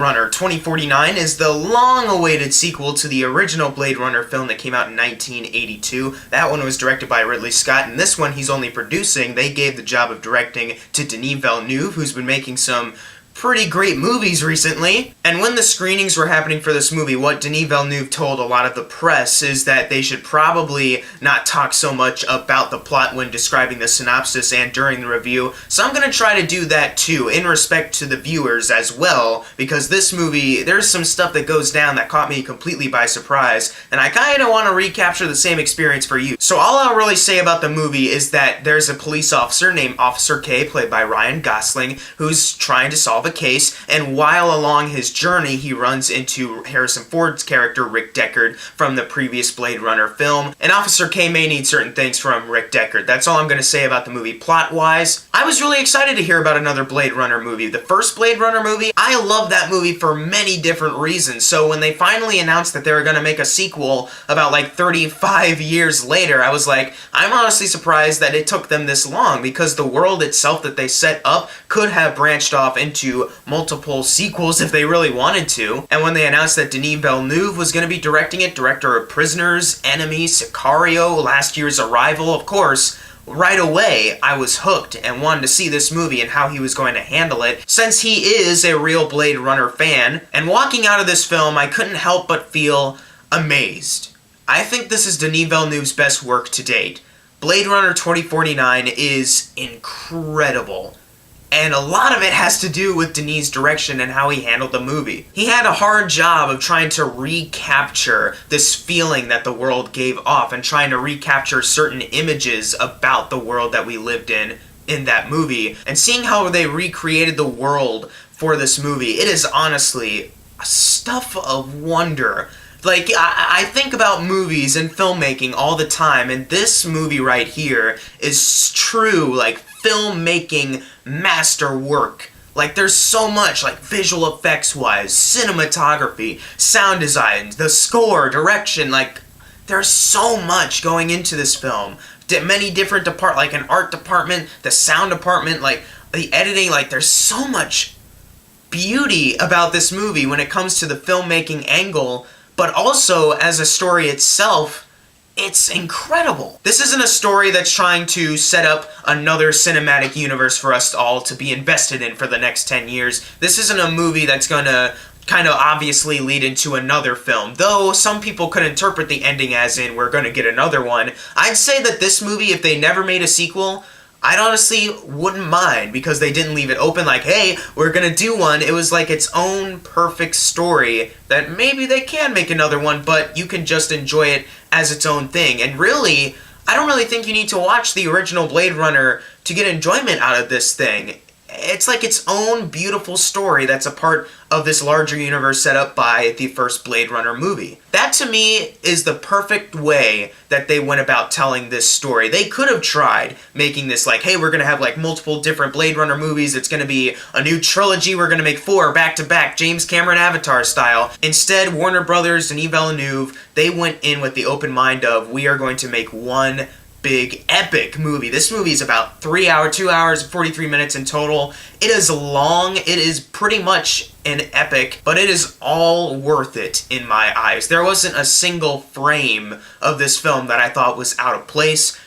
Runner 2049 is the long-awaited sequel to the original Blade Runner film that came out in 1982. That one was directed by Ridley Scott, and this one he's only producing. They gave the job of directing to Denis Villeneuve, who's been making some pretty great movies recently. And when the screenings were happening for this movie, what Denis Villeneuve told a lot of the press is that they should probably not talk so much about the plot when describing the synopsis and during the review. So I'm gonna try to do that too, in respect to the viewers as well, because this movie, there's some stuff that goes down that caught me completely by surprise, and I kinda wanna recapture the same experience for you. So all I'll really say about the movie is that there's a police officer named Officer K, played by Ryan Gosling, who's trying to solve a case, and while along his journey he runs into Harrison Ford's character Rick Deckard from the previous Blade Runner film, and Officer K may need certain things from Rick Deckard. That's all I'm going to say about the movie plot-wise. I was really excited to hear about another Blade Runner movie. The first Blade Runner movie, I love that movie for many different reasons, so when they finally announced that they were going to make a sequel about like 35 years later, I was like, I'm honestly surprised that it took them this long, because the world itself that they set up could have branched off into multiple sequels if they really wanted to. And when they announced that Denis Villeneuve was going to be directing it, director of Prisoners, Enemy, Sicario, last year's Arrival, of course, right away I was hooked and wanted to see this movie and how he was going to handle it, since he is a real Blade Runner fan. And walking out of this film, I couldn't help but feel amazed. I think this is Denis Villeneuve's best work to date. Blade Runner 2049 is incredible. And a lot of it has to do with Denis' direction and how he handled the movie. He had a hard job of trying to recapture this feeling that the world gave off and trying to recapture certain images about the world that we lived in that movie. And seeing how they recreated the world for this movie, it is honestly a stuff of wonder. Like, I think about movies and filmmaking all the time, and this movie right here is true, like, filmmaking masterwork. Like, there's so much, like, visual effects-wise, cinematography, sound design, the score, direction, like, there's so much going into this film. Many different like an art department, the sound department, like, the editing, like, there's so much beauty about this movie when it comes to the filmmaking angle, but also as a story itself, it's incredible. This isn't a story that's trying to set up another cinematic universe for us all to be invested in for the next 10 years. This isn't a movie that's gonna kind of obviously lead into another film, though some people could interpret the ending as in we're gonna get another one. I'd say that this movie, if they never made a sequel, I honestly wouldn't mind, because they didn't leave it open like, hey, we're gonna do one. It was like its own perfect story that maybe they can make another one, but you can just enjoy it as its own thing. And really, I don't really think you need to watch the original Blade Runner to get enjoyment out of this thing. It's like its own beautiful story that's a part of this larger universe set up by the first Blade Runner movie. That, to me, is the perfect way that they went about telling this story. They could have tried making this like, hey, we're gonna have like multiple different Blade Runner movies, it's gonna be a new trilogy, we're gonna make 4 back-to-back, James Cameron Avatar style. Instead, Warner Brothers, Denis Villeneuve, they went in with the open mind of, we are going to make one big epic movie. This movie is about 2 hours, 43 minutes in total. It is long, it is pretty much an epic, but it is all worth it in my eyes. There wasn't a single frame of this film that I thought was out of place,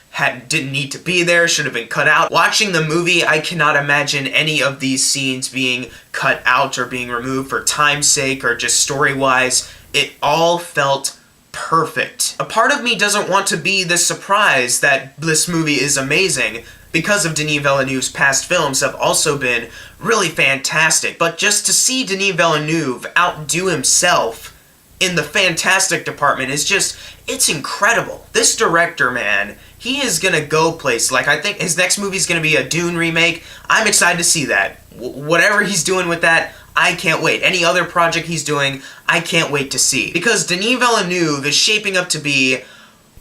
didn't need to be there, should have been cut out. Watching the movie, I cannot imagine any of these scenes being cut out or being removed for time's sake or just story-wise. It all felt perfect. A part of me doesn't want to be this surprised that this movie is amazing, because of Denis Villeneuve's past films have also been really fantastic, but just to see Denis Villeneuve outdo himself in the fantastic department is just, it's incredible. This director, man, he is gonna go places. Like, I think his next movie is gonna be a Dune remake. I'm excited to see that. Whatever he's doing with that, I can't wait. Any other project he's doing, I can't wait to see. Because Denis Villeneuve is shaping up to be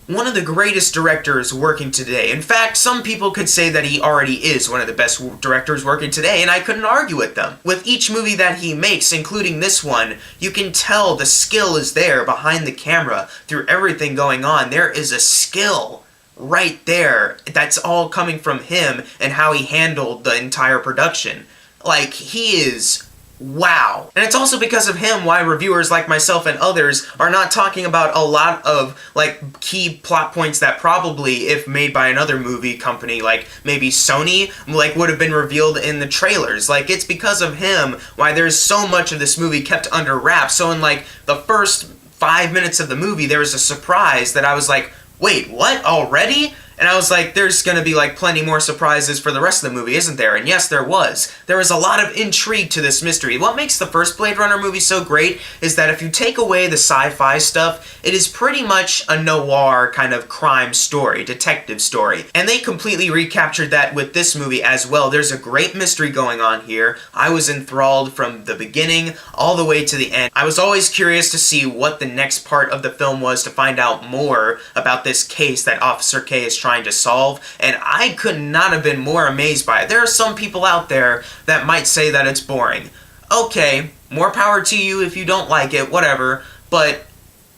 one of the greatest directors working today. In fact, some people could say that he already is one of the best directors working today, and I couldn't argue with them. With each movie that he makes, including this one, you can tell the skill is there behind the camera through everything going on. There is a skill right there that's all coming from him and how he handled the entire production. Like, he is wow. And it's also because of him why reviewers like myself and others are not talking about a lot of like key plot points that probably, if made by another movie company like maybe Sony, like would have been revealed in the trailers. Like, it's because of him why there's so much of this movie kept under wraps. So in like the first 5 minutes of the movie, there was a surprise that I was like, wait, what, already? And I was like, there's gonna be like plenty more surprises for the rest of the movie, isn't there? And yes, there was. There was a lot of intrigue to this mystery. What makes the first Blade Runner movie so great is that if you take away the sci-fi stuff, it is pretty much a noir kind of crime story, detective story. And they completely recaptured that with this movie as well. There's a great mystery going on here. I was enthralled from the beginning all the way to the end. I was always curious to see what the next part of the film was to find out more about this case that Officer K is trying to solve, and I could not have been more amazed by it. There are some people out there that might say that it's boring. Okay, more power to you if you don't like it, whatever, but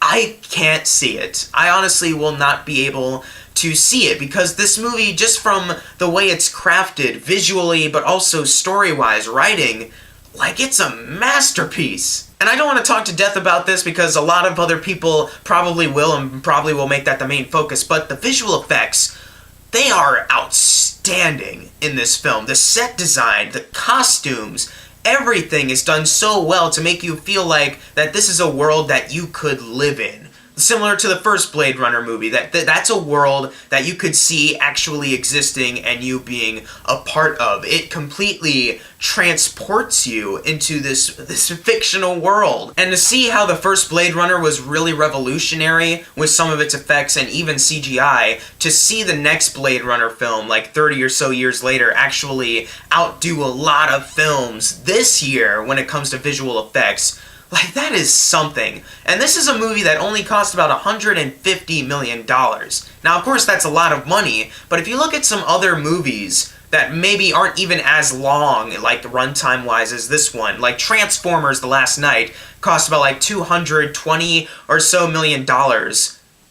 I can't see it. I honestly will not be able to see it because this movie, just from the way it's crafted visually, but also story-wise, writing, like, it's a masterpiece. And I don't want to talk to death about this because a lot of other people probably will and probably will make that the main focus, but the visual effects, they are outstanding in this film. The set design, the costumes, everything is done so well to make you feel like that this is a world that you could live in. Similar to the first Blade Runner movie, that's a world that you could see actually existing and you being a part of. It completely transports you into this fictional world. And to see how the first Blade Runner was really revolutionary with some of its effects and even CGI, to see the next Blade Runner film, like 30 or so years later, actually outdo a lot of films this year when it comes to visual effects, like, that is something. And this is a movie that only cost about $150 million. Now, of course, that's a lot of money, but if you look at some other movies that maybe aren't even as long, like runtime-wise, as this one, like Transformers: The Last Knight, cost about like $220 or so million.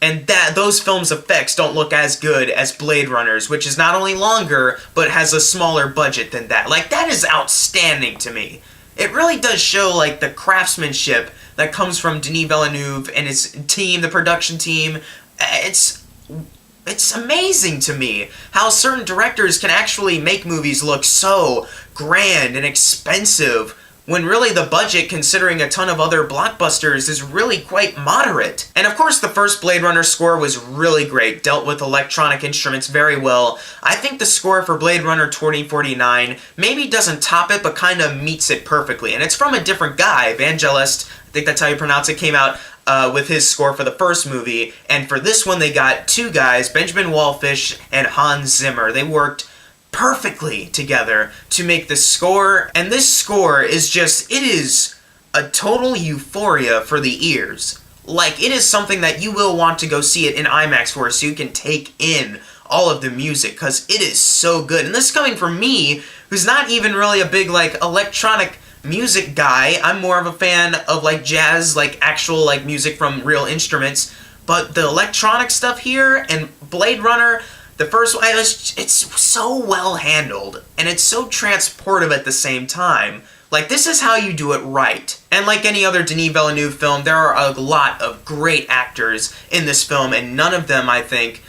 And those films' effects don't look as good as Blade Runner's, which is not only longer, but has a smaller budget than that. Like, that is outstanding to me. It really does show, like, the craftsmanship that comes from Denis Villeneuve and his team, the production team. It's amazing to me how certain directors can actually make movies look so grand and expensive when really the budget, considering a ton of other blockbusters, is really quite moderate. And of course the first Blade Runner score was really great, dealt with electronic instruments very well. I think the score for Blade Runner 2049 maybe doesn't top it, but kind of meets it perfectly. And it's from a different guy, Vangelis, I think that's how you pronounce it, came out with his score for the first movie. And for this one they got two guys, Benjamin Wallfisch and Hans Zimmer. They worked perfectly together to make the score, and this score is just, it is a total euphoria for the ears. Like, it is something that you will want to go see it in IMAX for, so you can take in all of the music, because it is so good. And this is coming from me, who's not even really a big, like, electronic music guy. I'm more of a fan of, like, jazz, like, actual, like, music from real instruments. But the electronic stuff here and Blade Runner, the first one, it's so well handled, and it's so transportive at the same time. Like, this is how you do it right. And like any other Denis Villeneuve film, there are a lot of great actors in this film, and none of them, I think,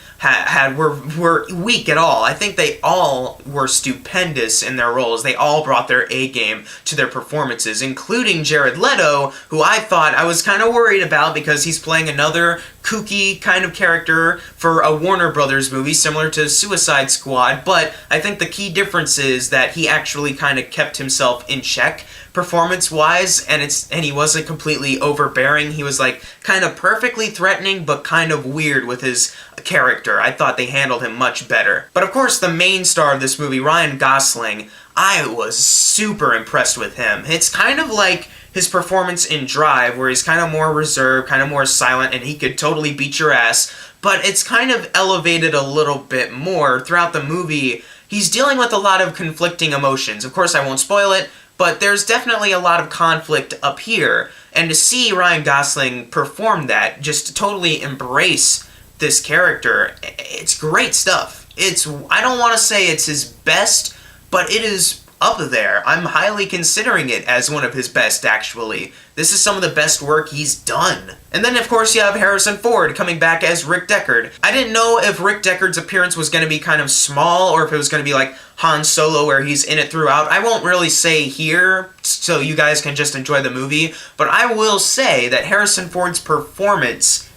were weak at all. I think they all were stupendous in their roles. They all brought their A game to their performances, including Jared Leto, who I thought I was kind of worried about because he's playing another kooky kind of character for a Warner Brothers movie similar to Suicide Squad, but I think the key difference is that he actually kind of kept himself in check performance-wise, and he wasn't completely overbearing. He was like kind of perfectly threatening, but kind of weird with his character. I thought they handled him much better. But of course, the main star of this movie, Ryan Gosling, I was super impressed with him. It's kind of like his performance in Drive, where he's kind of more reserved, kind of more silent, and he could totally beat your ass, but it's kind of elevated a little bit more throughout the movie. He's dealing with a lot of conflicting emotions. Of course, I won't spoil it, but there's definitely a lot of conflict up here, and to see Ryan Gosling perform that, just to totally embrace this character, it's great stuff. I don't want to say it's his best, but it is up there. I'm highly considering it as one of his best, actually. This is some of the best work he's done. And then, of course, you have Harrison Ford coming back as Rick Deckard. I didn't know if Rick Deckard's appearance was going to be kind of small or if it was going to be like Han Solo where he's in it throughout. I won't really say here, so you guys can just enjoy the movie, but I will say that Harrison Ford's performance,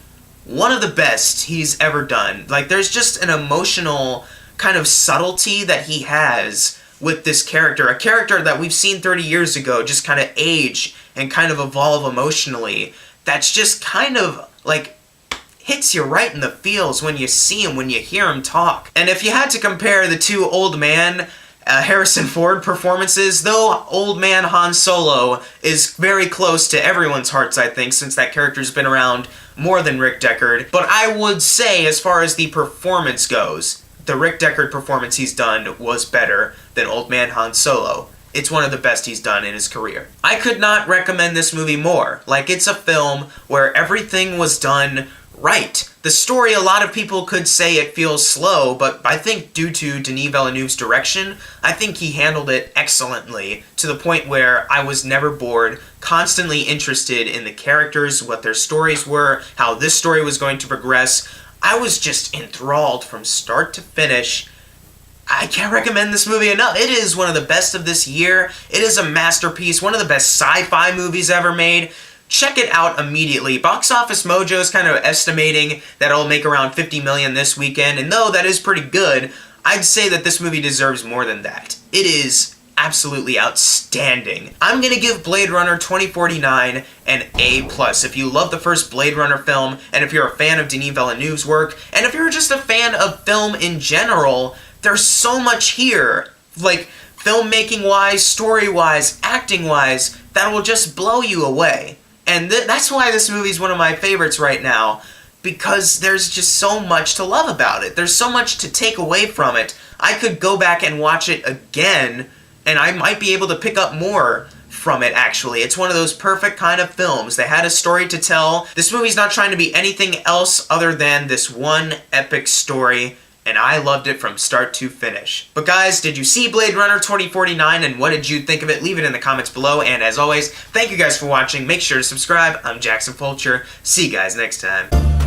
one of the best he's ever done. Like, there's just an emotional kind of subtlety that he has with this character, a character that we've seen 30 years ago just kind of age and kind of evolve emotionally. That's just kind of like hits you right in the feels when you see him, when you hear him talk. And if you had to compare the two old man Harrison Ford performances, though old man Han Solo is very close to everyone's hearts, I think, since that character's been around more than Rick Deckard. But I would say, as far as the performance goes, the Rick Deckard performance he's done was better than Old Man Han Solo. It's one of the best he's done in his career. I could not recommend this movie more. Like, it's a film where everything was done right. The story, a lot of people could say it feels slow, but I think due to Denis Villeneuve's direction, I think he handled it excellently, to the point where I was never bored, constantly interested in the characters, what their stories were, how this story was going to progress. I was just enthralled from start to finish. I can't recommend this movie enough. It is one of the best of this year. It is a masterpiece, one of the best sci-fi movies ever made. Check it out immediately. Box Office Mojo is kind of estimating that it'll make around $50 million this weekend, and though that is pretty good, I'd say that this movie deserves more than that. It is absolutely outstanding. I'm gonna give Blade Runner 2049 an A+. If you love the first Blade Runner film, and if you're a fan of Denis Villeneuve's work, and if you're just a fan of film in general, there's so much here, like filmmaking-wise, story-wise, acting-wise, that will just blow you away. And that's why this movie's one of my favorites right now, because there's just so much to love about it. There's so much to take away from it. I could go back and watch it again, and I might be able to pick up more from it, actually. It's one of those perfect kind of films. They had a story to tell. This movie's not trying to be anything else other than this one epic story, and I loved it from start to finish. But guys, did you see Blade Runner 2049, and what did you think of it? Leave it in the comments below, and as always, thank you guys for watching. Make sure to subscribe. I'm Jackson Fulcher. See you guys next time.